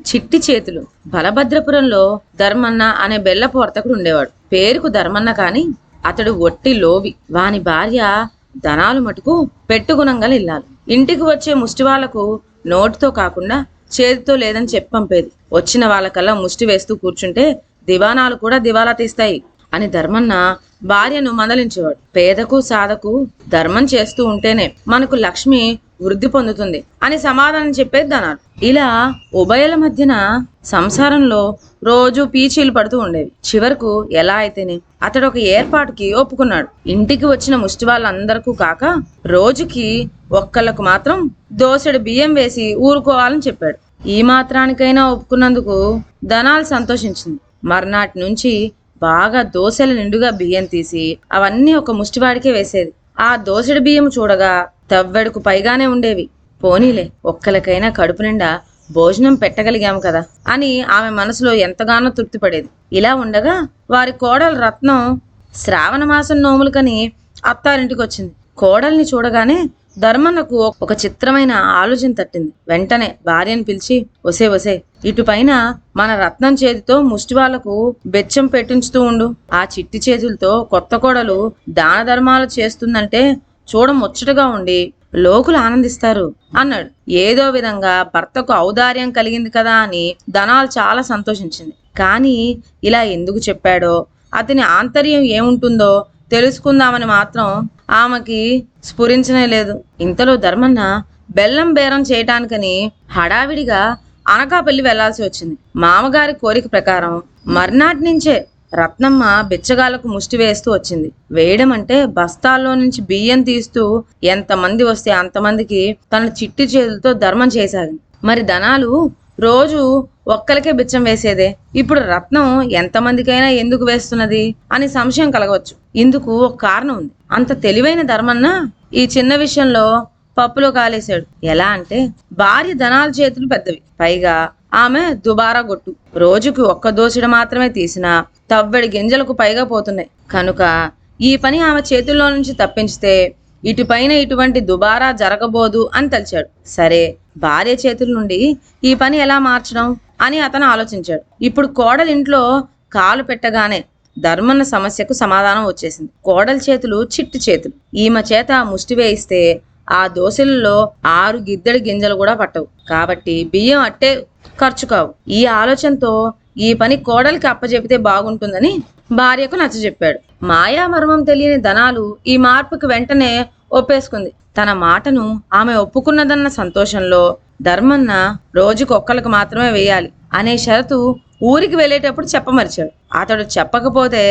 చిట్టి చేతులు. బలభద్రపురంలో ధర్మన్న అనే బెల్లపు వర్తకుడు ఉండేవాడు. పేరుకు ధర్మన్న కాని అతడు ఒట్టి లోవి. వాని భార్య ధనాలు మటుకు పెట్టుగుణంగల ఇల్లాలు. ఇంటికి వచ్చే ముష్టి వాళ్లకు నోటితో కాకుండా చేతితో లేదని చెప్పి పంపేది. వచ్చిన వాళ్ళకల్లా ముష్టి వేస్తూ కూర్చుంటే దివానాలు కూడా దివాలా తీస్తాయి అని ధర్మన్న భార్యను మందలించేవాడు. పేదకు సాధకు ధర్మం చేస్తూ ఉంటేనే మనకు లక్ష్మి వృద్ధి పొందుతుంది అని సమాధానం చెప్పేది ధనాలు. ఇలా ఉభయల మధ్యన సంసారంలో రోజు పీచీలు పడుతూ ఉండేవి. చివరకు ఎలా అయితేనే అతడు ఒక ఏర్పాటుకి ఒప్పుకున్నాడు. ఇంటికి వచ్చిన ముష్టి వాళ్ళందరికీ కాక రోజుకి ఒక్కళ్ళకు మాత్రం దోసెడు బియ్యం వేసి ఊరుకోవాలని చెప్పాడు. ఈ మాత్రానికైనా ఒప్పుకున్నందుకు ధనాలు సంతోషించింది. మర్నాటి నుంచి బాగా దోసెల నిండుగా బియ్యం తీసి అవన్నీ ఒక ముష్టివాడికే వేసేది. ఆ దోసెడు బియ్యం చూడగా తవ్వెడుకు పైగానే ఉండేవి. పోనీలే, ఒక్కలకైనా కడుపు నిండా భోజనం పెట్టగలిగాము కదా అని ఆమె మనసులో ఎంతగానో తృప్తిపడేది. ఇలా ఉండగా వారి కోడలు రత్నం శ్రావణ మాసం నోములకని అత్తారింటికి వచ్చింది. కోడల్ని చూడగానే ధర్మన్నకు ఒక చిత్రమైన ఆలోచన తట్టింది. వెంటనే భార్యను పిలిచి, ఒసే ఒసే, ఇటుపైన మన రత్నం చేతితో ముష్టి వాళ్లకు బెచ్చం పెట్టించుతూ ఉండు. ఆ చిట్టి చేతులతో కొత్త కోడలు దాన ధర్మాలు చేస్తుందంటే చూడ ముచ్చటగా ఉండి లోకులు ఆనందిస్తారు అన్నాడు. ఏదో విధంగా భర్తకు ఔదార్యం కలిగింది కదా అని ధనాలు చాలా సంతోషించింది. కానీ ఇలా ఎందుకు చెప్పాడో, అతని ఆంతర్యం ఏముంటుందో తెలుసుకుందామని మాత్రం ఆమెకి స్ఫురించనే లేదు. ఇంతలో ధర్మన్న బెల్లం బేరం చేయటానికని హడావిడిగా అనకాపల్లి వెళ్లాల్సి వచ్చింది. మామగారి కోరిక ప్రకారం మర్నాటి నుంచే రత్నమ్మ బిచ్చగాళ్లకు ముష్టి వేస్తూ వచ్చింది. వేయడం అంటే బస్తాల్లో నుంచి బియ్యం తీస్తూ ఎంతమంది వస్తే అంతమందికి తన చిట్టి చేతులతో ధర్మం చేశాడు. మరి ధనాలు రోజు ఒక్కరికే బిచ్చం వేసేదే, ఇప్పుడు రత్నం ఎంతమందికైనా ఎందుకు వేస్తున్నది అని సంశయం కలగవచ్చు. ఇందుకు ఒక కారణం ఉంది. అంత తెలివైన ధర్మన్న ఈ చిన్న విషయంలో పప్పులో కాలేశాడు. ఎలా అంటే, భార్య ధనాల చేతులు పెద్దవి, పైగా ఆమె దుబారా గొట్టు. రోజుకి ఒక్క దోసెడు మాత్రమే తీసినా తవ్వెడి గింజలకు పైగా పోతున్నాయి. కనుక ఈ పని ఆమె చేతుల్లో నుంచి తప్పించితే ఇటుపైన ఇటువంటి దుబారా జరగబోదు అని తలిచాడు. సరే, భార్య చేతుల నుండి ఈ పని ఎలా మార్చడం అని అతను ఆలోచించాడు. ఇప్పుడు కోడలింట్లో కాలు పెట్టగానే ధర్మన్న సమస్యకు సమాధానం వచ్చేసింది. కోడలి చేతులు చిట్టి చేతులు. ఈమె చేత ముష్టి వేయిస్తే ఆ దోశలలో 6 గిద్దెడి గింజలు కూడా పట్టవు. కాబట్టి బియ్యం అట్టే ఖర్చు కావు. ఈ ఆలోచనతో ఈ పని కోడలికి అప్పచెపితే బాగుంటుందని భార్యకు నచ్చజెప్పాడు. మాయా మర్మం తెలియని ధనాలు ఈ మార్పుకి వెంటనే ఒప్పేసుకుంది. తన మాటను ఆమె ఒప్పుకున్నదన్న సంతోషంలో ధర్మన్న రోజుకొక్కలకు మాత్రమే వేయాలి అనే షరతు ఊరికి వెళ్ళేటప్పుడు చెప్పమరిచాడు. అతడు చెప్పకపోతే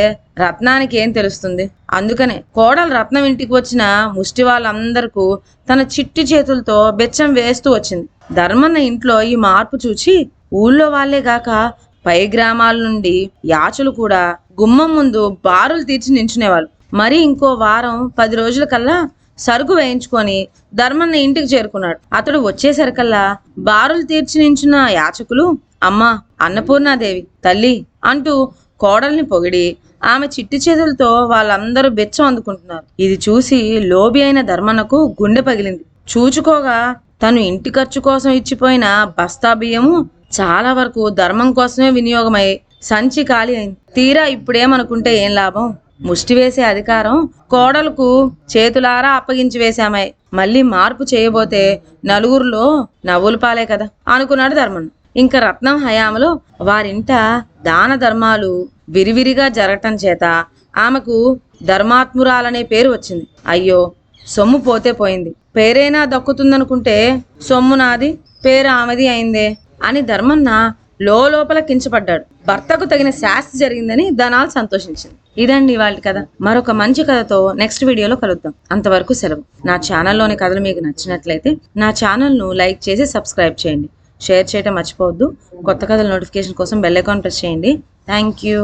రత్నానికి ఏం తెలుస్తుంది? అందుకనే కోడలు రత్నం ఇంటికి వచ్చిన ముష్టి వాళ్ళందరికీ తన చిట్టి చేతులతో బెచ్చం వేస్తూ వచ్చింది. ధర్మన్న ఇంట్లో ఈ మార్పు చూచి ఊళ్ళో వాళ్లే గాక పై గ్రామాల నుండి యాచులు కూడా గుమ్మం ముందు బారులు తీర్చి నించునేవాళ్ళు. మరి ఇంకో వారం 10 రోజుల కల్లా సరుకు వేయించుకొని ధర్మన్న ఇంటికి చేరుకున్నాడు. అతడు వచ్చేసరికల్లా బారులు తీర్చి నించున్న యాచకులు, అమ్మా అన్నపూర్ణాదేవి తల్లి అంటూ కోడల్ని పొగిడి ఆమె చిట్టి చేతులతో వాళ్ళందరూ బెచ్చం అందుకుంటున్నారు. ఇది చూసి లోబి అయిన ధర్మన్నకు గుండె పగిలింది. చూచుకోగా తను ఇంటి ఖర్చు కోసం ఇచ్చిపోయిన బస్తా బియ్యము చాలా వరకు ధర్మం కోసమే వినియోగమై సంచి ఖాళీ అయింది. తీరా ఇప్పుడేమనుకుంటే ఏం లాభం? ముష్టి వేసే అధికారం కోడలకు చేతులారా అప్పగించి వేశామై మళ్ళీ మార్పు చేయబోతే నలుగురిలో నవ్వులు పాలే కదా అనుకున్నాడు ధర్మన్న. ఇంకా రత్నం హయాంలో వారింట దాన ధర్మాలు విరివిరిగా జరగటం చేత ఆమెకు ధర్మాత్మురాలనే పేరు వచ్చింది. అయ్యో, సొమ్ము పోతే పోయింది, పేరైనా దక్కుతుందనుకుంటే సొమ్ము నాది, పేరు ఆమెది అయిందే అని ధర్మన్న లోపల కించపడ్డాడు. భర్తకు తగిన శాస్తి జరిగిందని ధనాలు సంతోషించింది. ఇదండి వాళ్ళ కథ. మరొక మంచి కథతో నెక్స్ట్ వీడియోలో కలుద్దాం. అంతవరకు సెలవు. నా ఛానల్లోని కథలు మీకు నచ్చినట్లయితే నా ఛానల్ను లైక్ చేసి సబ్స్క్రైబ్ చేయండి. షేర్ చేయడం మర్చిపోవద్దు. కొత్త కథల నోటిఫికేషన్ కోసం బెల్ ఐకాన్ ప్రెస్ చేయండి. Thank you.